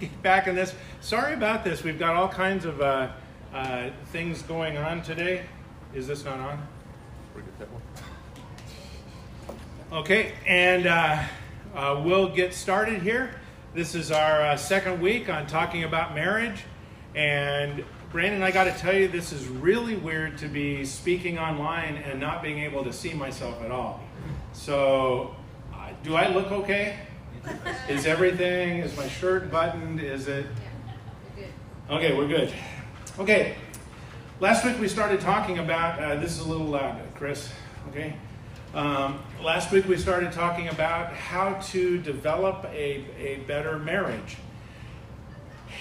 get back in this. Sorry about this. We've got all kinds of things going on today. Is this not on? Okay, and we'll get started here. This is our second week on talking about marriage. And Brandon, I got to tell you, this is really weird to be speaking online and not being able to see myself at all. So, do I look okay? Is my shirt buttoned? Is it? Yeah, okay, we're good. Okay, last week we started talking about, this is a little loud, Chris, okay? Last week we started talking about how to develop a better marriage.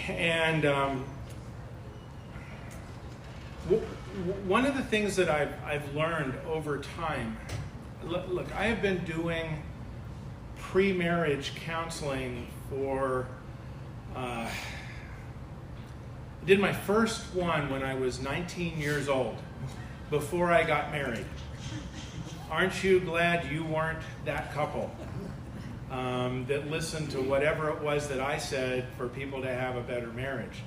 And one of the things that I've learned over time, look, I have been doing pre-marriage counseling for, I did my first one when I was 19 years old, before I got married. Aren't you glad you weren't that couple that listened to whatever it was that I said for people to have a better marriage?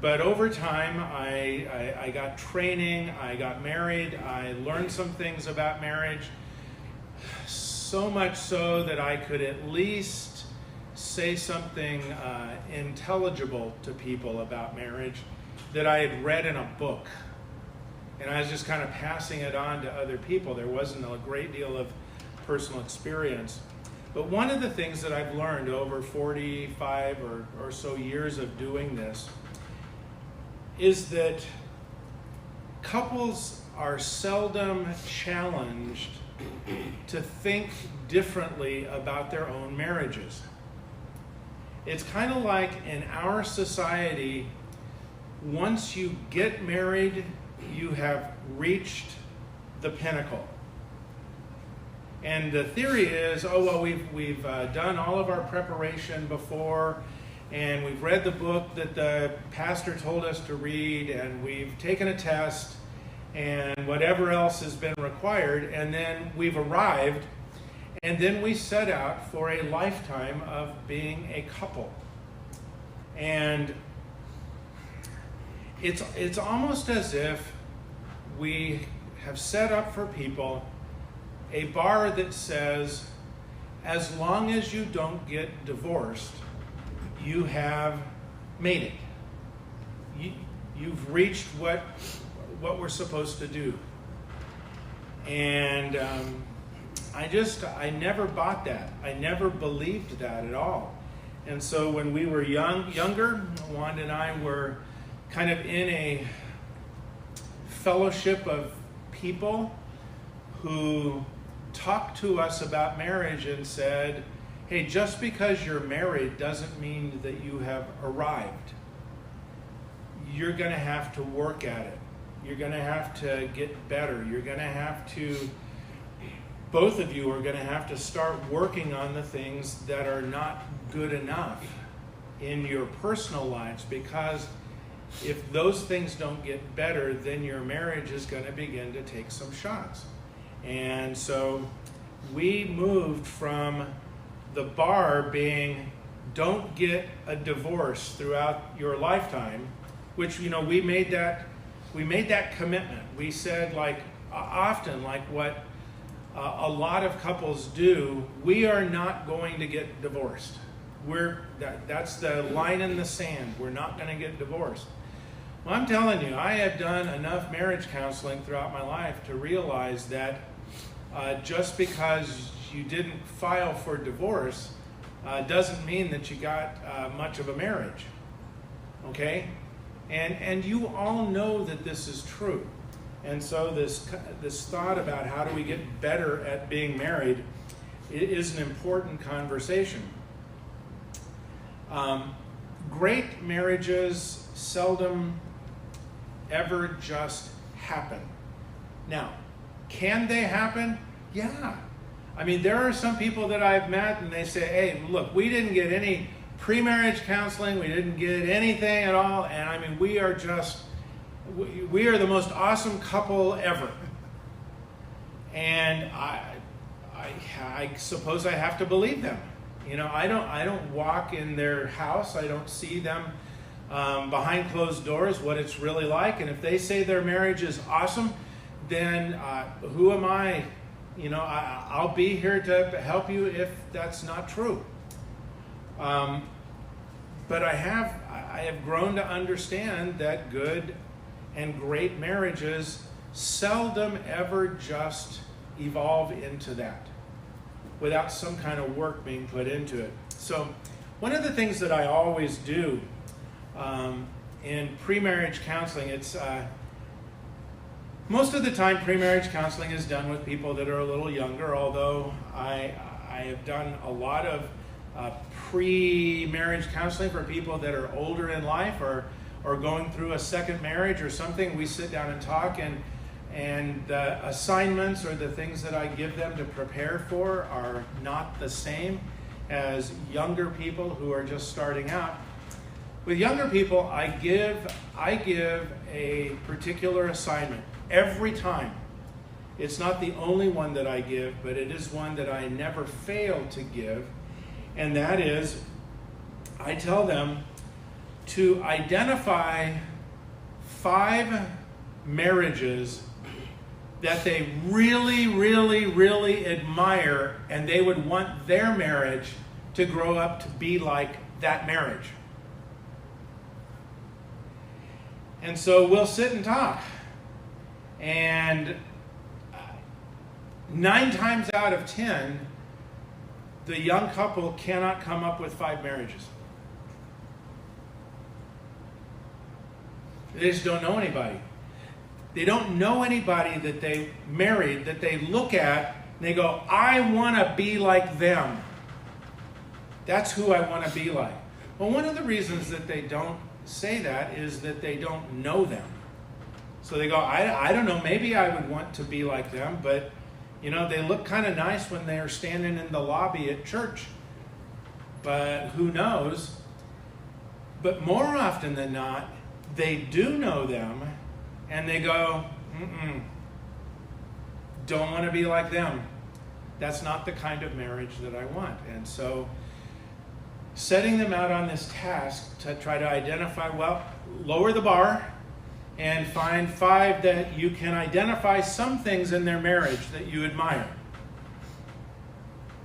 But over time, I got training, I got married, I learned some things about marriage, so much so that I could at least say something intelligible to people about marriage that I had read in a book. And I was just kind of passing it on to other people. There wasn't a great deal of personal experience. But one of the things that I've learned over 45 or so years of doing this is that couples are seldom challenged to think differently about their own marriages. It's kind of like in our society, once you get married, you have reached the pinnacle. And the theory is, oh, well, we've done all of our preparation before, and we've read the book that the pastor told us to read, and we've taken a test, and whatever else has been required, and then we've arrived, and then we set out for a lifetime of being a couple. And it's almost as if we have set up for people a bar that says, as long as you don't get divorced, you have made it. You've reached what we're supposed to do. And I never bought that. I never believed that at all. And so when we were younger, Wanda and I were kind of in a fellowship of people who talked to us about marriage and said, hey, just because you're married doesn't mean that you have arrived. You're going to have to work at it. You're going to have to get better. You're going to have to, both of you are going to have to start working on the things that are not good enough in your personal lives, because if those things don't get better, then your marriage is going to begin to take some shots. And so we moved from the bar being, don't get a divorce throughout your lifetime, which, we made that commitment. We said, like, often, like what a lot of couples do, we are not going to get divorced. That's the line in the sand. We're not going to get divorced. Well, I'm telling you, I have done enough marriage counseling throughout my life to realize that just because you didn't file for divorce doesn't mean that you got much of a marriage. Okay? And you all know that this is true. And so this thought about how do we get better at being married is an important conversation. Great marriages seldom ever just happen. Now, can they happen? Yeah. I mean, there are some people that I've met and they say, hey, look, we didn't get any pre-marriage counseling, we didn't get anything at all, and I mean, we are the most awesome couple ever. And I suppose I have to believe them. I don't walk in their house. I don't see them behind closed doors, what it's really like. And if they say their marriage is awesome, then who am I? I'll be here to help you if that's not true. But I have grown to understand that good and great marriages seldom ever just evolve into that without some kind of work being put into it. So one of the things that I always do in pre-marriage counseling, it's most of the time pre-marriage counseling is done with people that are a little younger, although I have done a lot of pre-marriage counseling for people that are older in life or going through a second marriage or something. We sit down and talk, and the assignments or the things that I give them to prepare for are not the same as younger people who are just starting out. With younger people, I give a particular assignment every time. It's not the only one that I give, but it is one that I never fail to give. And that is, I tell them to identify 5 marriages that they really, really, really admire, and they would want their marriage to grow up to be like that marriage. And so we'll sit and talk. And 9 times out of 10, the young couple cannot come up with 5 marriages. They just don't know anybody. They don't know anybody that they married, that they look at, and they go, I want to be like them. That's who I want to be like. Well, one of the reasons that they don't say that is that they don't know them. So they go, I don't know, maybe I would want to be like them, but they look kind of nice when they're standing in the lobby at church. But who knows? But more often than not, they do know them, and they go, don't want to be like them. That's not the kind of marriage that I want. And so setting them out on this task to try to identify, lower the bar and find 5 that you can identify some things in their marriage that you admire.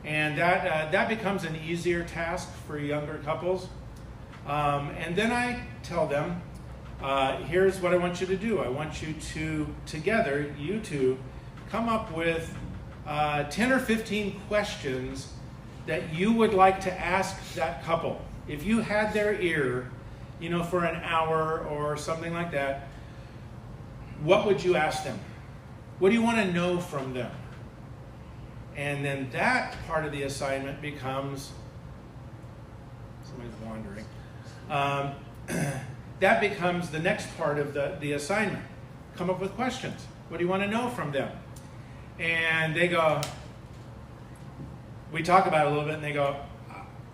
And that becomes an easier task for younger couples. And then I tell them, here's what I want you to do. I want you to, together, you two, come up with 10 or 15 questions that you would like to ask that couple. If you had their ear, for an hour or something like that, what would you ask them? What do you want to know from them? And then that part of the assignment becomes, somebody's wandering. That becomes the next part of the assignment. Come up with questions. What do you want to know from them? And they go, we talk about it a little bit, and they go,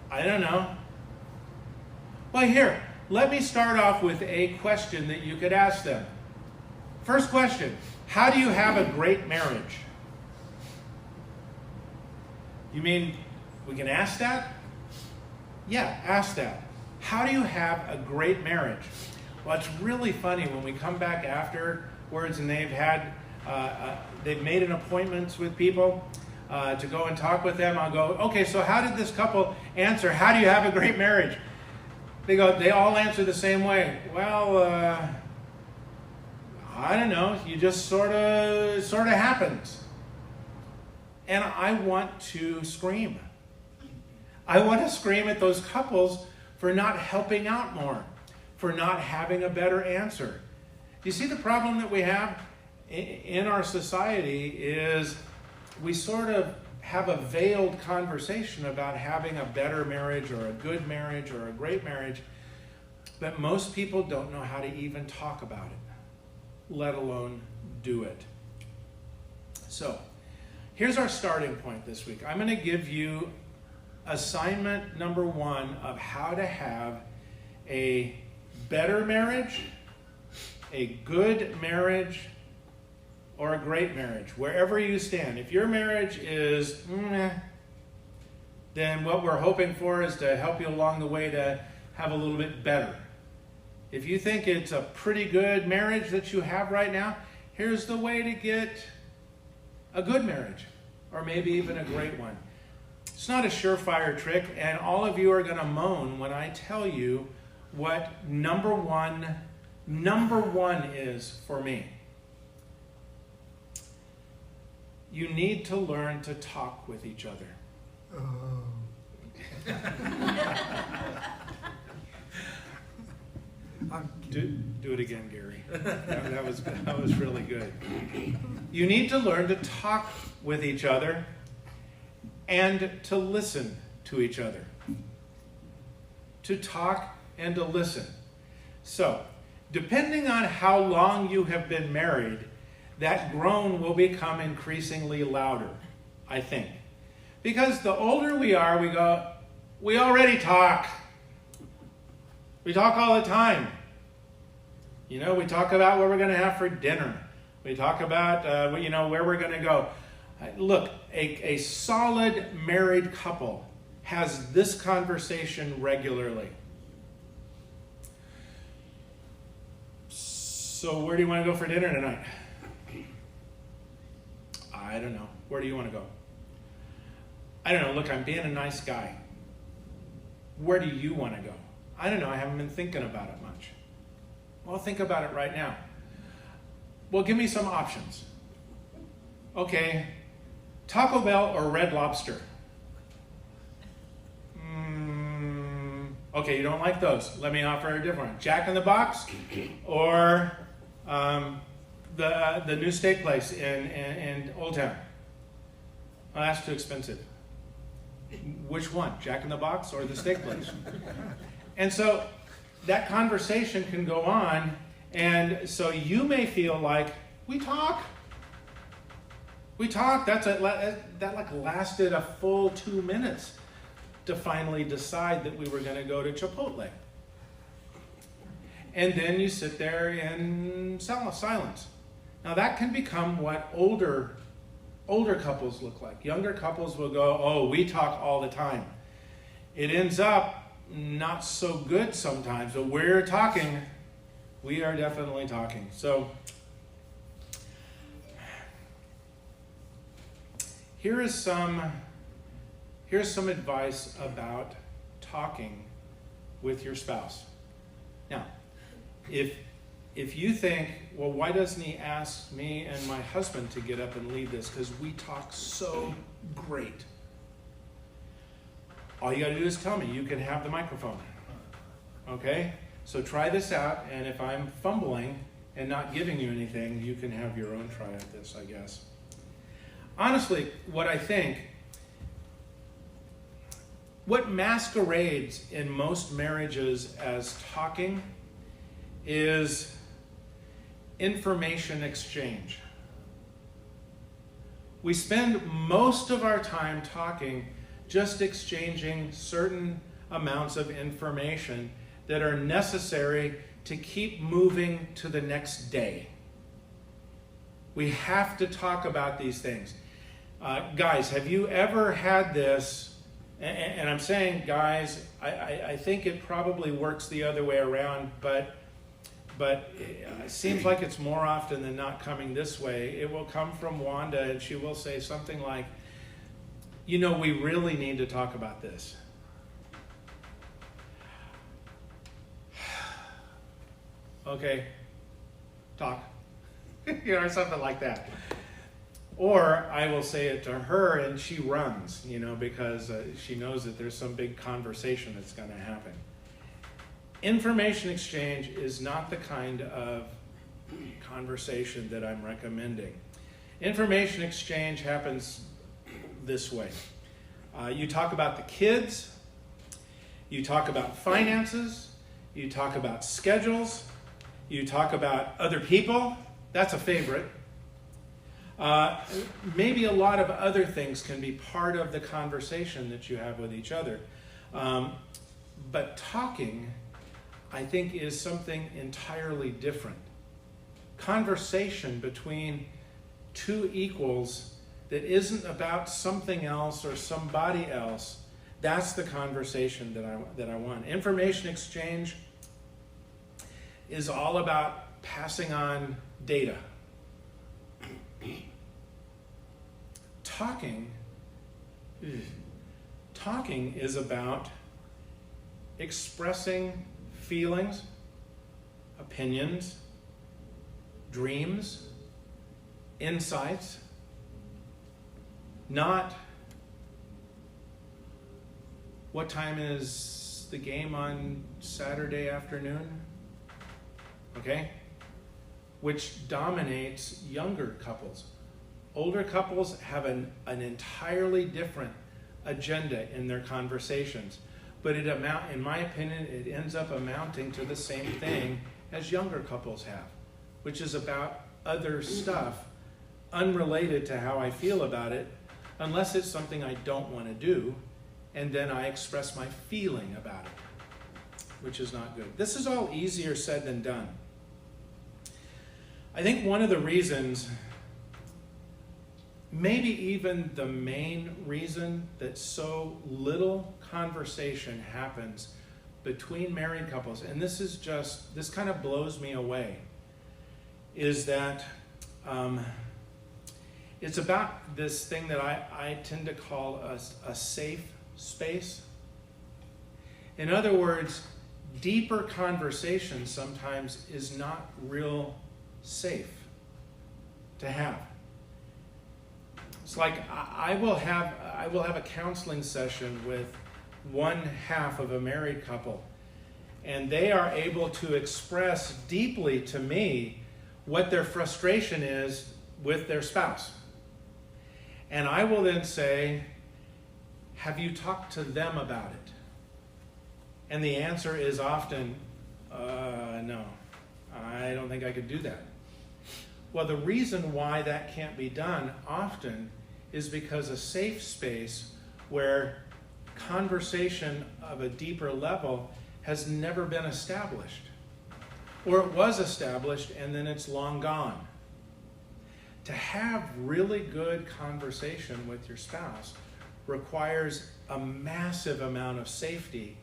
I don't know. Well, here, let me start off with a question that you could ask them. First question, how do you have a great marriage? You mean we can ask that? Yeah, ask that. How do you have a great marriage? Well, it's really funny when we come back afterwards and they've made an appointment with people to go and talk with them. I'll go, okay, so how did this couple answer? How do you have a great marriage? They all answer the same way. Well, I don't know. You just sort of happens. And I want to scream. I want to scream at those couples for not helping out more, for not having a better answer. You see, the problem that we have in our society is we sort of have a veiled conversation about having a better marriage or a good marriage or a great marriage, but most people don't know how to even talk about it, let alone do it. So, here's our starting point this week. I'm going to give you assignment number 1 of how to have a better marriage, a good marriage, or a great marriage, wherever you stand. If your marriage is then what we're hoping for is to help you along the way to have a little bit better. If you think it's a pretty good marriage that you have right now, here's the way to get a good marriage, or maybe even a great one. It's not a surefire trick, and all of you are going to moan when I tell you what number one is for me. You need to learn to talk with each other. Do it again, Gary. That was really good. You need to learn to talk with each other and to listen to each other. To talk and to listen. So, depending on how long you have been married, that groan will become increasingly louder, I think. Because the older we are, we go, we already talk. We talk all the time. You know, we talk about what we're going to have for dinner. We talk about, where we're going to go. Look, a solid married couple has this conversation regularly. So where do you want to go for dinner tonight? I don't know. Where do you want to go? I don't know. Look, I'm being a nice guy. Where do you want to go? I don't know. I haven't been thinking about it much. Well, think about it right now. Well, give me some options. Okay, Taco Bell or Red Lobster? Okay, you don't like those. Let me offer a different one. Jack in the Box or the new steak place in Old Town? Oh, that's too expensive. Which one? Jack in the Box or the steak place? And so that conversation can go on, and so you may feel like, we talk. That lasted a full 2 minutes to finally decide that we were going to go to Chipotle. And then you sit there in silence. Now that can become what older couples look like. Younger couples will go, oh, we talk all the time. It ends up not so good sometimes, but we're talking. We are definitely talking. So here's some advice about talking with your spouse. Now, if you think, well, why doesn't he ask me and my husband to get up and lead this? Because we talk so great. All you got to do is tell me. You can have the microphone. Okay? So try this out, and if I'm fumbling and not giving you anything, you can have your own try at this, I guess. Honestly, what masquerades in most marriages as talking is information exchange. We spend most of our time talking, just exchanging certain amounts of information that are necessary to keep moving to the next day. We have to talk about these things. Guys, have you ever had this? And I'm saying, guys, I think it probably works the other way around, but it seems like it's more often than not coming this way. It will come from Wanda, and she will say something like, we really need to talk about this. Okay, talk. Or something like that. Or I will say it to her and she runs, because she knows that there's some big conversation that's going to happen. Information exchange is not the kind of conversation that I'm recommending. Information exchange happens this way. You talk about the kids, you talk about finances, you talk about schedules, you talk about other people. That's a favorite. Maybe a lot of other things can be part of the conversation that you have with each other. But talking, I think, is something entirely different. Conversation between two equals that isn't about something else or somebody else, That's the conversation that I want. Information exchange is all about passing on data. Talking is about expressing feelings, opinions, dreams, insights, not what time is the game on Saturday afternoon, okay? Which dominates younger couples. Older couples have an entirely different agenda in their conversations, but in my opinion, it ends up amounting to the same thing as younger couples have, which is about other stuff unrelated to how I feel about it, unless it's something I don't want to do, and then I express my feeling about it, which is not good. This is all easier said than done. I think one of the reasons, maybe even the main reason, that so little conversation happens between married couples, and this kind of blows me away, is that it's about this thing that I tend to call a safe space. In other words, deeper conversation sometimes is not real safe to have. It's like I will have a counseling session with one half of a married couple, and they are able to express deeply to me what their frustration is with their spouse. And I will then say, have you talked to them about it? And the answer is often, no, I don't think I could do that. Well, the reason why that can't be done often is because a safe space where conversation of a deeper level has never been established. Or it was established and then it's long gone. To have really good conversation with your spouse requires a massive amount of safety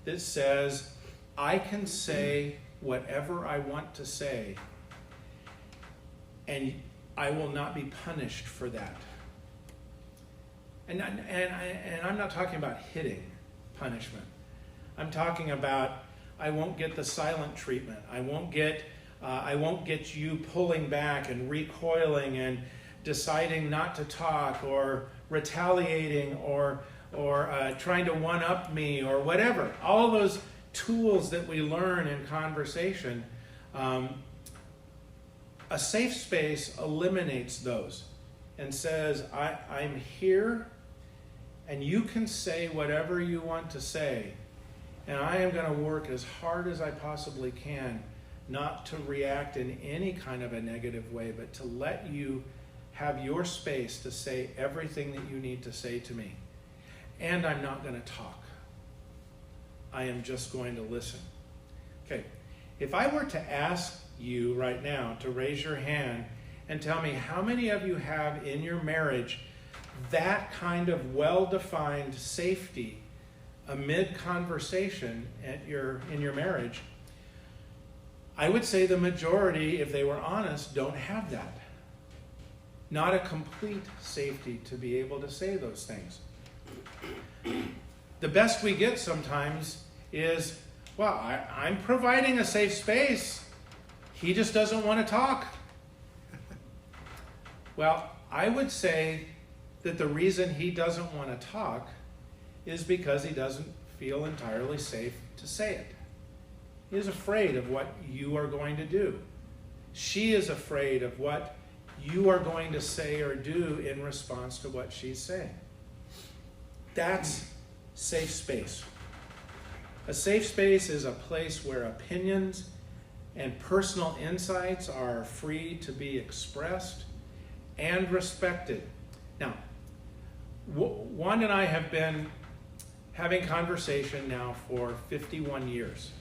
that says, I can say whatever I want to say, and I will not be punished for that. And I'm not talking about hitting punishment. I'm talking about I won't get the silent treatment. I won't get you pulling back and recoiling and deciding not to talk or retaliating or trying to one-up me or whatever. All those tools that we learn in conversation, a safe space eliminates those and says, I'm here and you can say whatever you want to say, and I am going to work as hard as I possibly can not to react in any kind of a negative way, but to let you have your space to say everything that you need to say to me. And I'm not going to talk. I am just going to listen. Okay, if I were to ask you right now to raise your hand and tell me how many of you have in your marriage that kind of well-defined safety amid conversation in your marriage, I would say the majority, if they were honest, don't have that. Not a complete safety to be able to say those things. The best we get sometimes is, well, I'm providing a safe space. He just doesn't want to talk. Well, I would say that the reason he doesn't want to talk is because he doesn't feel entirely safe to say it. He is afraid of what you are going to do. She is afraid of what you are going to say or do in response to what she's saying. That's safe space. A safe space is a place where opinions and personal insights are free to be expressed and respected. Now, Juan and I have been having conversation now for 51 years.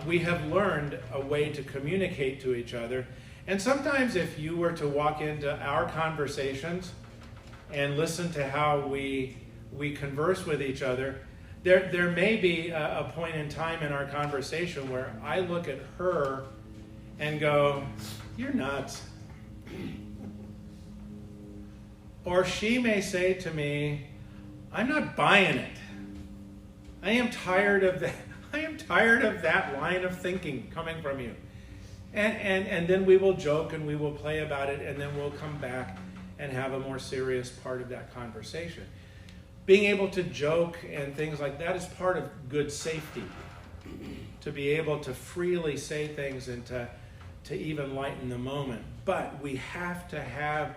We have learned a way to communicate to each other. And sometimes if you were to walk into our conversations, and listen to how we converse with each other, there may be a point in time in our conversation where I look at her and go, "You're nuts." Or she may say to me, "I'm not buying it. I am tired of that. I am tired of that line of thinking coming from you." And then we will joke and we will play about it, and then we'll come back and have a more serious part of that conversation. Being able to joke and things like that is part of good safety. To be able to freely say things and to even lighten the moment. But we have to have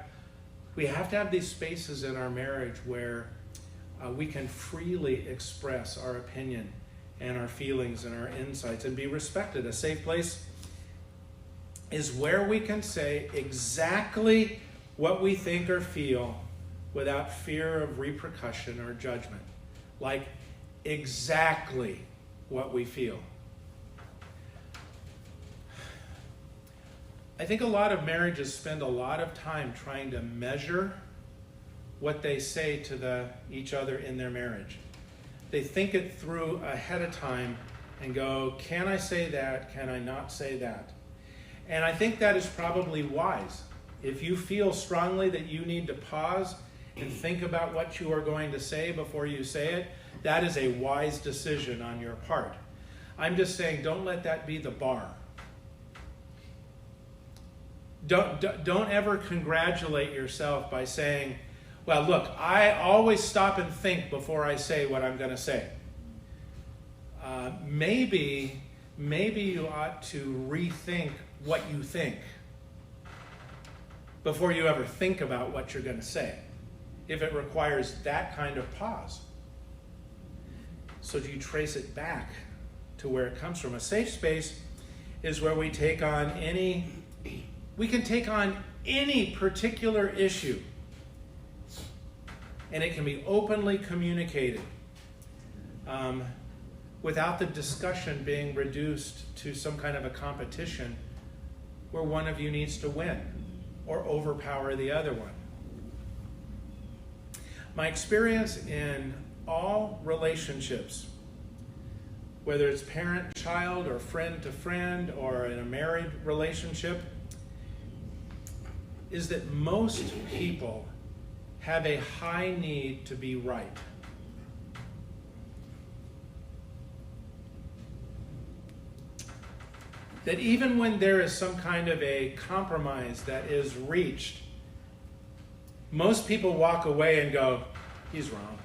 these spaces in our marriage where we can freely express our opinion and our feelings and our insights and be respected. A safe place is where we can say exactly what we think or feel without fear of repercussion or judgment. Like exactly what we feel. I think a lot of marriages spend a lot of time trying to measure what they say to each other in their marriage. They think it through ahead of time and go, "Can I say that? Can I not say that?" And I think that is probably wise. If you feel strongly that you need to pause and think about what you are going to say before you say it, that is a wise decision on your part. I'm just saying, don't let that be the bar. Don't ever congratulate yourself by saying, "Well, look, I always stop and think before I say what I'm going to say." Maybe you ought to rethink what you think before you ever think about what you're going to say, if it requires that kind of pause. So do you trace it back to where it comes from? A safe space is where we can take on any particular issue, and it can be openly communicated without the discussion being reduced to some kind of a competition where one of you needs to win or overpower the other one. My experience in all relationships, whether it's parent-child or friend-to-friend or in a married relationship, is that most people have a high need to be right. That even when there is some kind of a compromise that is reached, most people walk away and go, "He's wrong.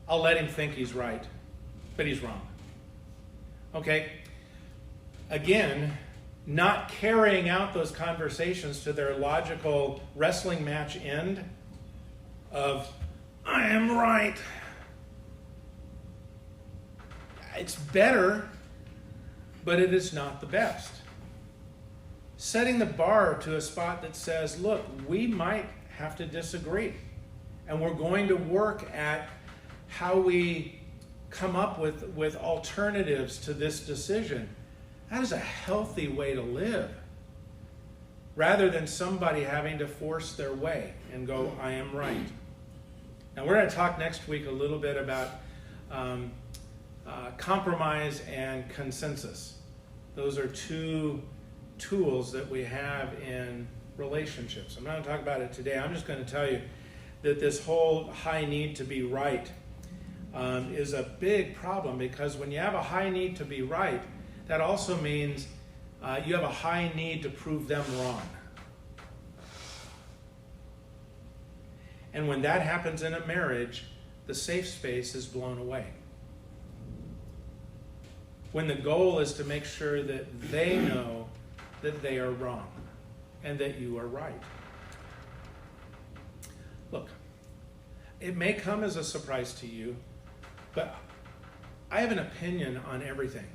I'll let him think he's right, but he's wrong." Okay? Again, not carrying out those conversations to their logical wrestling match end of, "I am right." It's better, but it is not the best. Setting the bar to a spot that says, "Look, we might have to disagree, and we're going to work at how we come up with alternatives to this decision." That is a healthy way to live, rather than somebody having to force their way and go, "I am right." Now, we're going to talk next week a little bit about compromise and consensus. Those are two tools that we have in relationships. I'm not going to talk about it today. I'm just going to tell you that this whole high need to be right is a big problem, because when you have a high need to be right, that also means you have a high need to prove them wrong. And when that happens in a marriage, the safe space is blown away. When the goal is to make sure that they know that they are wrong and that you are right. Look, it may come as a surprise to you, but I have an opinion on everything.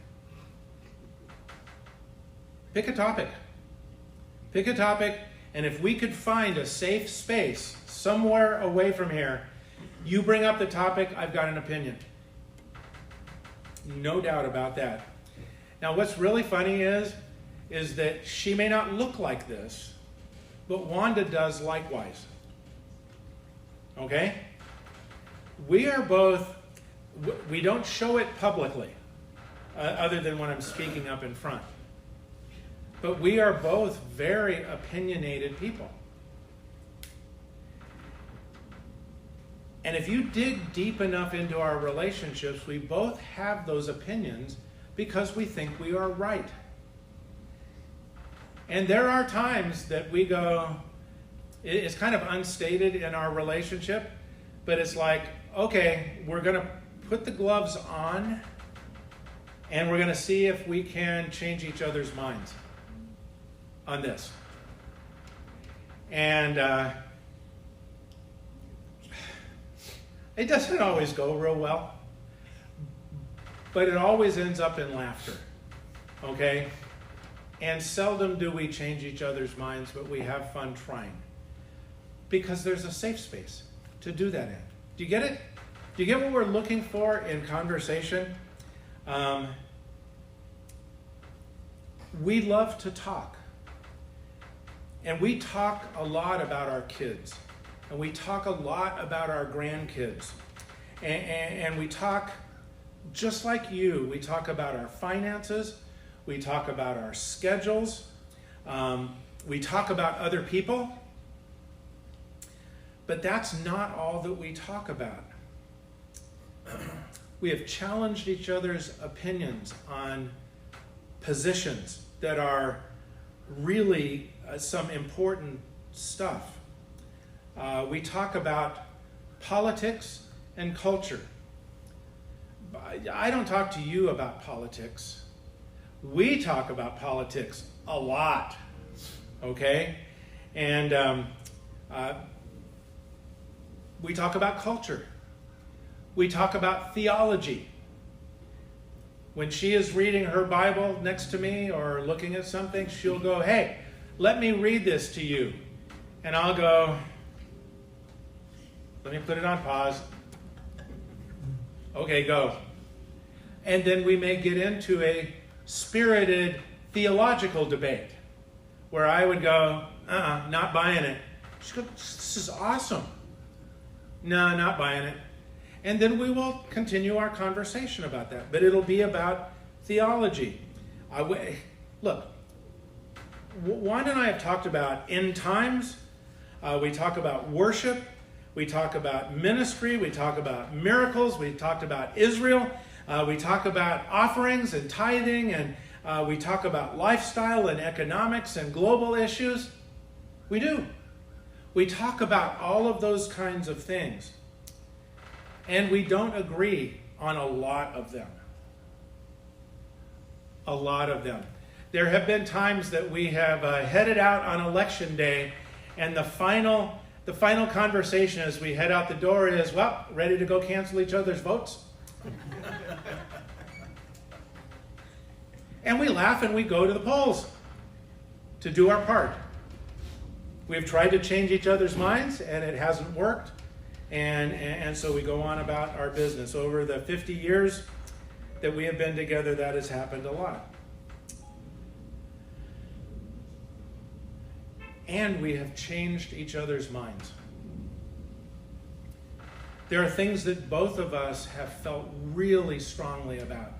Pick a topic. Pick a topic, and if we could find a safe space somewhere away from here, you bring up the topic, I've got an opinion. No doubt about that. Now, what's really funny is that she may not look like this, but Wanda does likewise. Okay? We are both, we don't show it publicly, other than when I'm speaking up in front. But we are both very opinionated people. And if you dig deep enough into our relationships, we both have those opinions because we think we are right. And there are times that we go, it's kind of unstated in our relationship, but it's like, okay, we're going to put the gloves on and we're going to see if we can change each other's minds on this. And it doesn't always go real well, but it always ends up in laughter, okay? And seldom do we change each other's minds, but we have fun trying. Because there's a safe space to do that in. Do you get it? Do you get what we're looking for in conversation? We love to talk. And we talk a lot about our kids. And we talk a lot about our grandkids. And we talk, just like you, we talk about our finances. We talk about our schedules. We talk about other people. But that's not all that we talk about. We have challenged each other's opinions on positions that are really some important stuff. We talk about politics and culture. I don't talk to you about politics. We talk about politics a lot, okay? And we talk about culture. We talk about theology. When she is reading her Bible next to me or looking at something, she'll go, hey, let me read this to you. And I'll go, let me put it on pause. Okay, go. And then we may get into a spirited theological debate where I would go, not buying it. She'd go, this is awesome. No, not buying it. And then we will continue our conversation about that. But it'll be about theology. Look, Juan and I have talked about end times. We talk about worship. We talk about ministry. We talk about miracles. We talked about Israel. We talk about offerings and tithing. And we talk about lifestyle and economics and global issues. We do. We talk about all of those kinds of things. And we don't agree on a lot of them. A lot of them. There have been times that we have headed out on election day, and the final conversation as we head out the door is, well, ready to go cancel each other's votes? And we laugh and we go to the polls to do our part. We've tried to change each other's minds, and it hasn't worked. And so we go on about our business. Over the 50 years that we have been together, that has happened a lot. And we have changed each other's minds. There are things that both of us have felt really strongly about.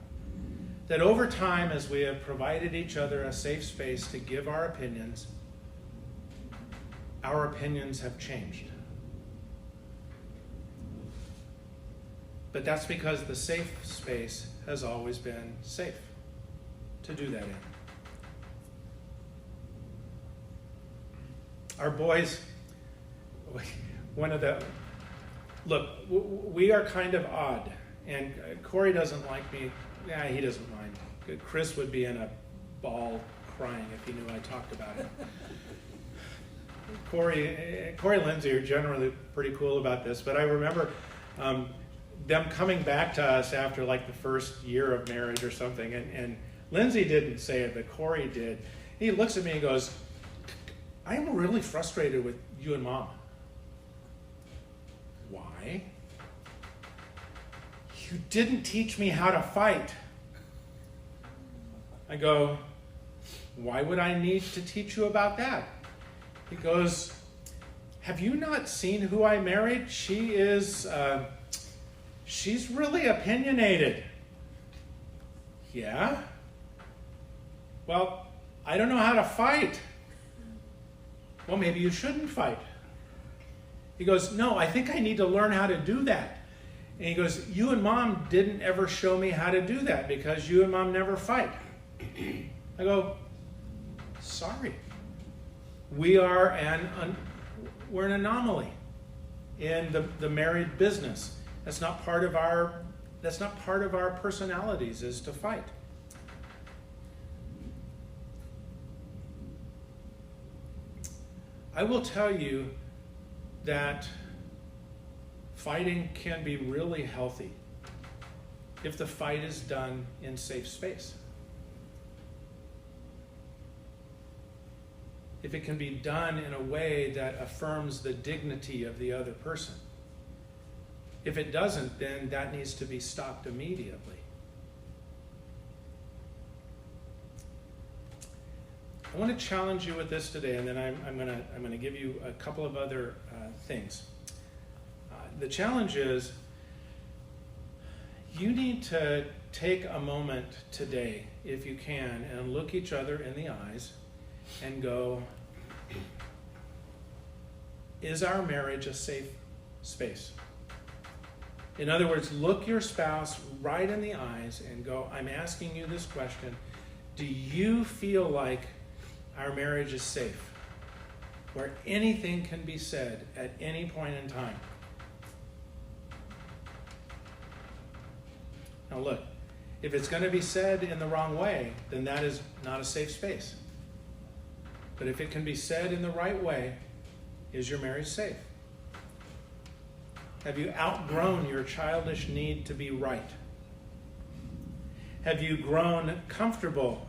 That over time, as we have provided each other a safe space to give our opinions have changed. But that's because the safe space has always been safe to do that in. Our boys, we are kind of odd. And Corey doesn't like me. Yeah, he doesn't mind. Chris would be in a ball crying if he knew I talked about it. Corey and Lindsay are generally pretty cool about this, but I remember them coming back to us after like the first year of marriage or something, and Lindsay didn't say it, but Corey did. He looks at me and goes, I am really frustrated with you and Mom. Why? You didn't teach me how to fight. I go, why would I need to teach you about that? He goes, have you not seen who I married? She's really opinionated. Yeah? Well, I don't know how to fight. Well, maybe you shouldn't fight. He goes, no, I think I need to learn how to do that. And he goes, you and Mom didn't ever show me how to do that because you and Mom never fight. I go, sorry. We're an anomaly in the married business. That's not part of our personalities, is to fight. I will tell you that fighting can be really healthy if the fight is done in safe space. If it can be done in a way that affirms the dignity of the other person. If it doesn't, then that needs to be stopped immediately. I want to challenge you with this today, and then I'm going to give you a couple of other things. The challenge is you need to take a moment today, if you can, and look each other in the eyes and go, is our marriage a safe space? In other words, look your spouse right in the eyes and go, I'm asking you this question. Do you feel like our marriage is safe, where anything can be said at any point in time? Now look, if it's going to be said in the wrong way, then that is not a safe space. But if it can be said in the right way, is your marriage safe? Have you outgrown your childish need to be right? Have you grown comfortable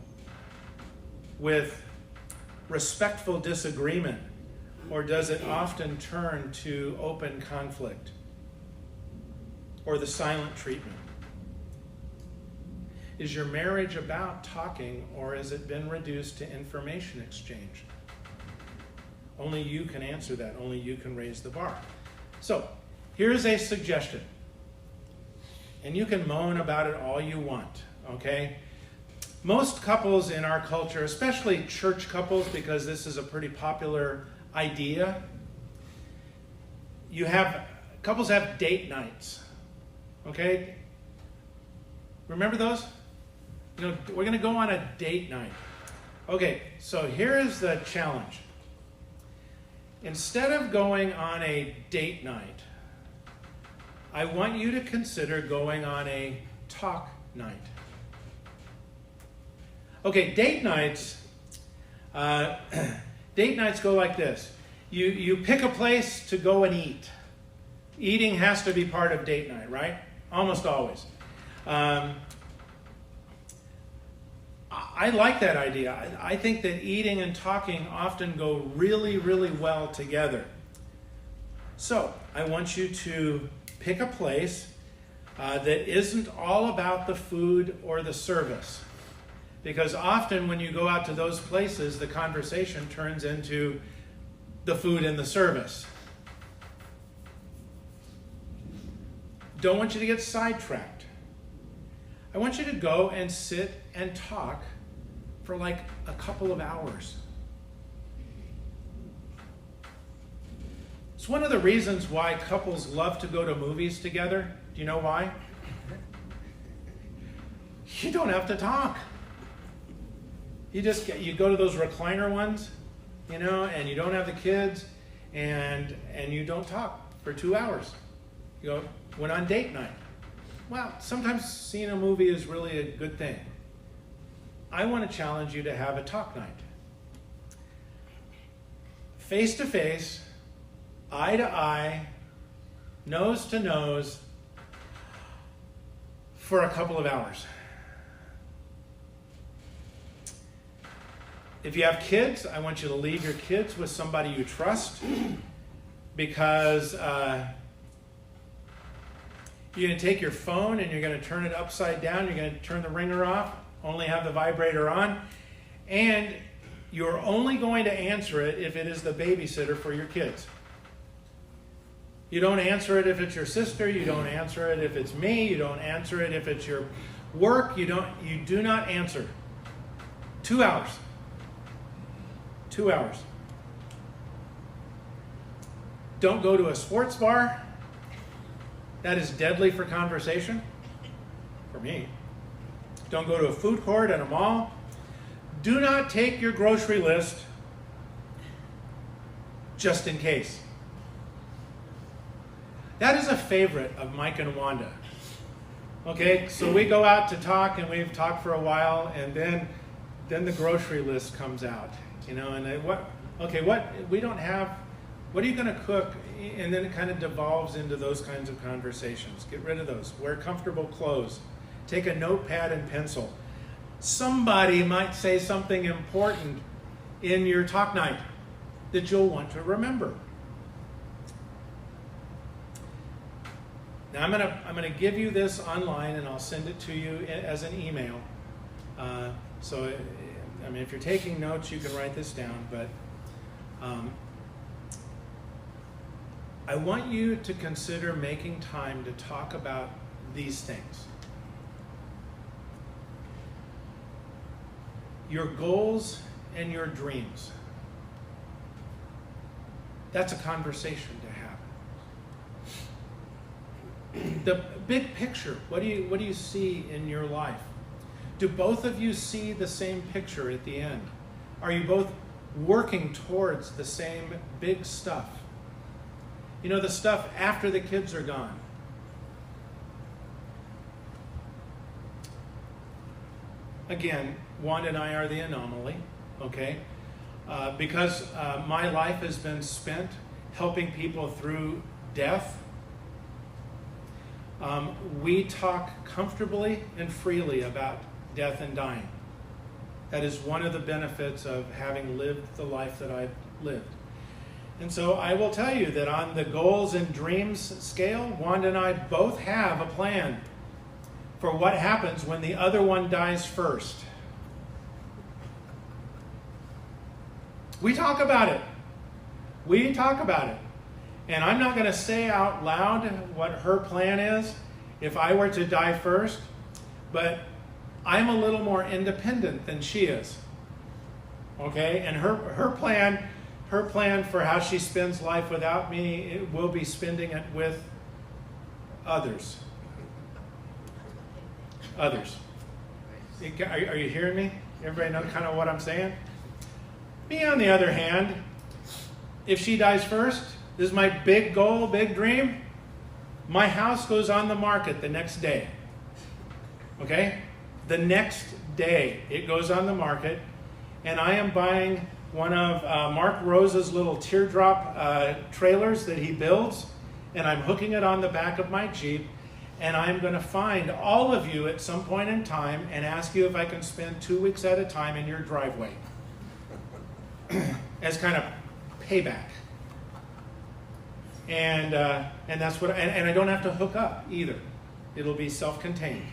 with respectful disagreement, or does it often turn to open conflict or the silent treatment? Is your marriage about talking, or has it been reduced to information exchange? Only you can answer that. Only you can raise the bar. So, here's a suggestion. And you can moan about it all you want, okay? Most couples in our culture, especially church couples, because this is a pretty popular idea, couples have date nights, okay? Remember those? We're going to go on a date night. Okay, so here is the challenge. Instead of going on a date night, I want you to consider going on a talk night. Okay, date nights go like this. You pick a place to go and eat. Eating has to be part of date night, right? Almost always. I like that idea. I think that eating and talking often go really, really well together. So, I want you to pick a place that isn't all about the food or the service. Because often when you go out to those places, the conversation turns into the food and the service. Don't want you to get sidetracked. I want you to go and sit and talk for like a couple of hours. It's one of the reasons why couples love to go to movies together. Do you know why? You don't have to talk. You go to those recliner ones, and you don't have the kids, and you don't talk for 2 hours. You went on date night. Well, sometimes seeing a movie is really a good thing. I want to challenge you to have a talk night. Face to face, eye to eye, nose to nose, for a couple of hours. If you have kids, I want you to leave your kids with somebody you trust, because you're going to take your phone and you're going to turn it upside down. You're going to turn the ringer off, only have the vibrator on, and you're only going to answer it if it is the babysitter for your kids. You don't answer it if it's your sister. You don't answer it if it's me. You don't answer it if it's your work. You do not answer. 2 hours. 2 hours. Don't go to a sports bar. That is deadly for conversation. For me. Don't go to a food court at a mall. Do not take your grocery list just in case. That is a favorite of Mike and Wanda. Okay, so we go out to talk, and we've talked for a while, and then the grocery list comes out. You know, and what we don't have, what are you going to cook? And then it kind of devolves into those kinds of conversations. Get rid of those. Wear comfortable clothes. Take a notepad and pencil. Somebody might say something important in your talk night that you'll want to remember. Now I'm gonna give you this online, and I'll send it to you as an email. So I mean, if you're taking notes, you can write this down. But I want you to consider making time to talk about these things. Your goals and your dreams. That's a conversation to have. The big picture, what do you see in your life? Do both of you see the same picture at the end? Are you both working towards the same big stuff? You know, the stuff after the kids are gone. Again, Wanda and I are the anomaly, okay? Because my life has been spent helping people through death. We talk comfortably and freely about death and dying. That is one of the benefits of having lived the life that I've lived. And so I will tell you that on the goals and dreams scale, Wanda and I both have a plan for what happens when the other one dies first. We talk about it. We talk about it. And I'm not going to say out loud what her plan is if I were to die first, but I'm a little more independent than she is. Okay? And her plan for how she spends life without me, it will be spending it with others. Others. Are you hearing me? Everybody know kind of what I'm saying? Me, on the other hand, if she dies first, this is my big goal, big dream. My house goes on the market the next day. Okay? The next day it goes on the market, and I am buying one of Mark Rose's little teardrop trailers that he builds, and I'm hooking it on the back of my Jeep, and I'm going to find all of you at some point in time and ask you if I can spend 2 weeks at a time in your driveway as kind of payback. And that's what, and I don't have to hook up either. It'll be self-contained.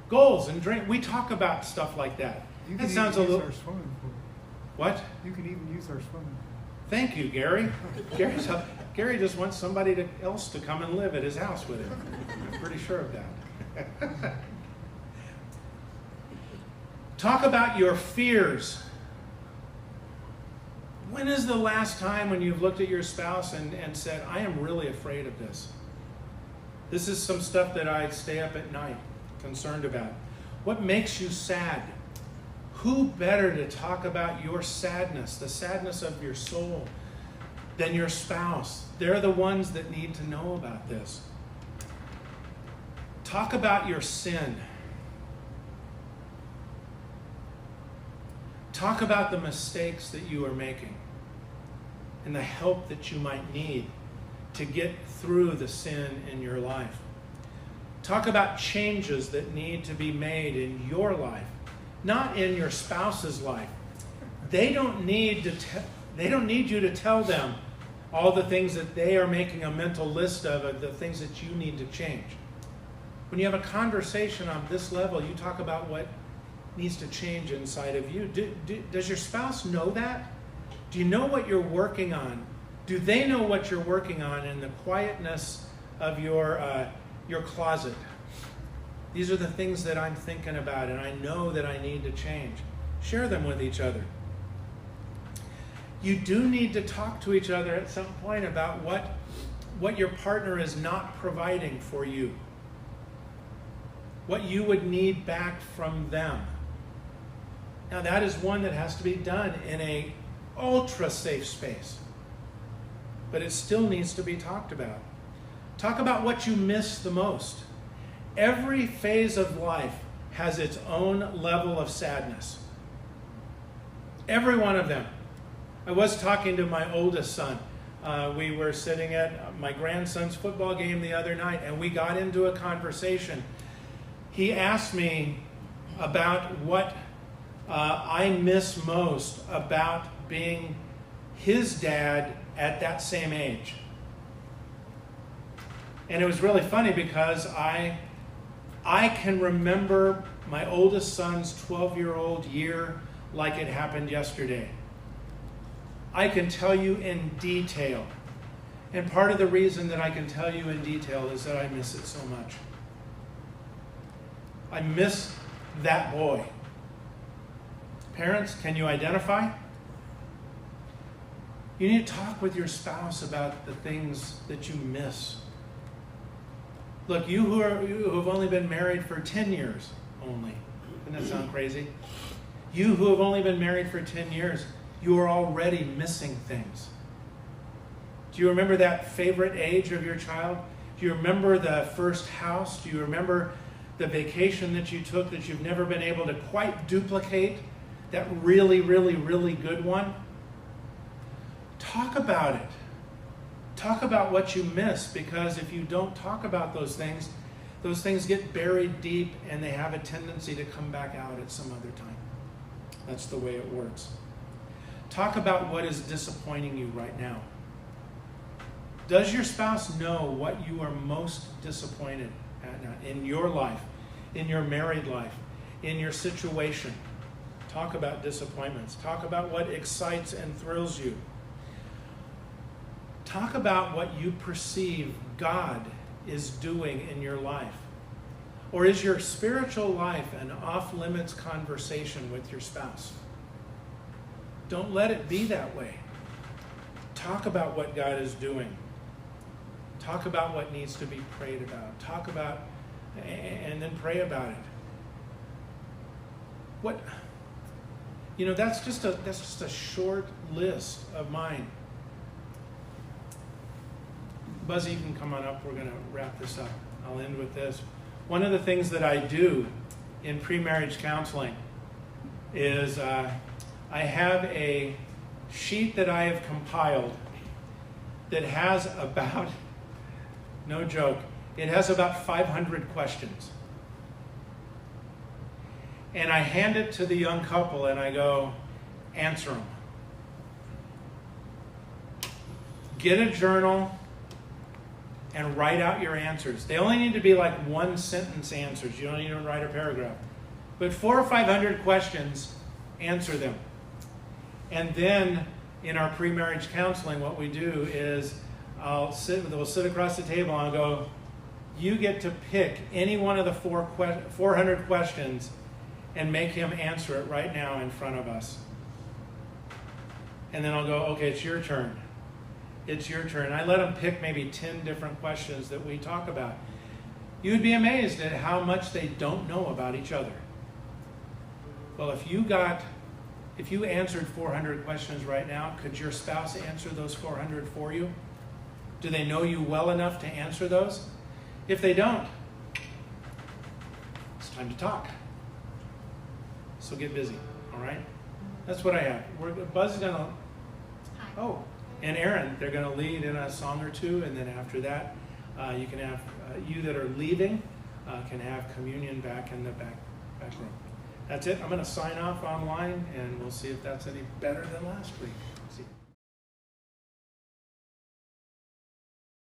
Goals and dreams. We talk about stuff like that. You That can sounds a even use little. our swimming pool. What? You can even use our swimming pool. Thank you, Gary. Gary just wants somebody else to come and live at his house with him. I'm pretty sure of that. Talk about your fears. When is the last time when you've looked at your spouse and said, I am really afraid of this? This is some stuff that I stay up at night concerned about. What makes you sad? Who better to talk about your sadness, the sadness of your soul, than your spouse? They're the ones that need to know about this. Talk about your sin. Talk about the mistakes that you are making and the help that you might need to get through the sin in your life. Talk about changes that need to be made in your life, not in your spouse's life. They don't need you to tell them all the things that they are making a mental list of the things that you need to change. When you have a conversation on this level, you talk about what needs to change inside of you. Does your spouse know that? Do you know what you're working on? Do they know what you're working on in the quietness of your closet? These are the things that I'm thinking about, and I know that I need to change. Share them with each other. You do need to talk to each other at some point about what your partner is not providing for you, what you would need back from them. Now, that is one that has to be done in a ultra safe space, but it still needs to be talked about. Talk about what you miss the most. Every phase of life has its own level of sadness. Every one of them. I was talking to my oldest son. We were sitting at my grandson's football game the other night, and we got into a conversation. He asked me about what I miss most about being his dad at that same age. And it was really funny because I can remember my oldest son's 12-year-old year like it happened yesterday. I can tell you in detail. And part of the reason that I can tell you in detail is that I miss it so much. I miss that boy. Parents, can you identify? You need to talk with your spouse about the things that you miss. Look, you who have only been married for 10 years only. Doesn't that sound crazy? You who have only been married for 10 years, you are already missing things. Do you remember that favorite age of your child? Do you remember the first house? Do you remember the vacation that you took that you've never been able to quite duplicate? That really, really, really good one? Talk about it. Talk about what you miss, because if you don't talk about those things get buried deep and they have a tendency to come back out at some other time. That's the way it works. Talk about what is disappointing you right now. Does your spouse know what you are most disappointed at in your life, in your married life, in your situation? Talk about disappointments. Talk about what excites and thrills you. Talk about what you perceive God is doing in your life. Or is your spiritual life an off-limits conversation with your spouse? Don't let it be that way. Talk about what God is doing. Talk about what needs to be prayed about. Talk about, and then pray about it. That's just a short list of mine. Buzzy, you can come on up. We're going to wrap this up. I'll end with this. One of the things that I do in pre-marriage counseling is I have a sheet that I have compiled that has about, no joke, it has about 500 questions. And I hand it to the young couple and I go, answer them. Get a journal and write out your answers. They only need to be like one sentence answers. You don't need to write a paragraph. But 400 or 500 questions, answer them. And then in our pre-marriage counseling, what we do is we'll sit across the table and I'll go, you get to pick any one of the 400 questions and make him answer it right now in front of us. And then I'll go, okay, it's your turn. It's your turn. I let them pick maybe 10 different questions that we talk about. You'd be amazed at how much they don't know about each other. Well, if you answered 400 questions right now, could your spouse answer those 400 for you? Do they know you well enough to answer those? If they don't, it's time to talk. So get busy, all right? That's what I have. Buzz is going to... Oh, and Aaron, they're going to lead in a song or two, and then after that, you can have, you that are leaving, can have communion back in the back room. That's it. I'm going to sign off online, and we'll see if that's any better than last week.